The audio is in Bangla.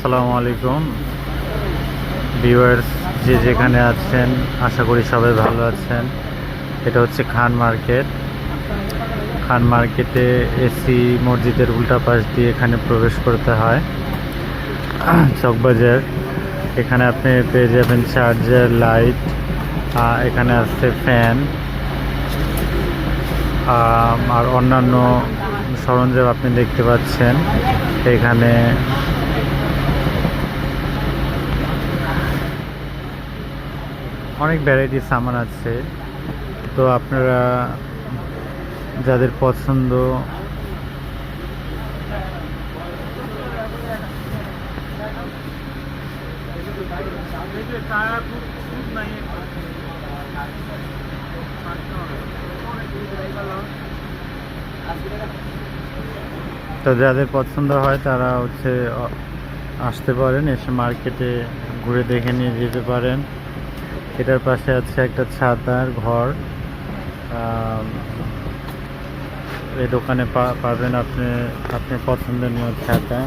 আসসালামু আলাইকুম ভিউয়ার্স, যে যেখানে আছেন আশা করি সবাই ভালো আছেন। এটা হচ্ছে খান মার্কেট। খান মার্কেটে এসি মসজিদের উল্টা পাশ দিয়ে এখানে প্রবেশ করতে হয় চকবাজার। এখানে আপনি পেয়ে যাবেন চার্জার, লাইট, এখানে আছে ফ্যান আর অন্যান্য সরঞ্জাম আপনি দেখতে পাচ্ছেন। এখানে অনেক ভ্যারাইটি সামান আছে, তো আপনারা যাদের পছন্দ হয় তারা আসতে পারেন, এসে মার্কেটে ঘুরে দেখে নিয়ে যেতে পারেন। এটার পাশে আছে একটা ছাতার ঘর। এই দোকানে পাবেন আপনি আপনার পছন্দনীয় ছাতা।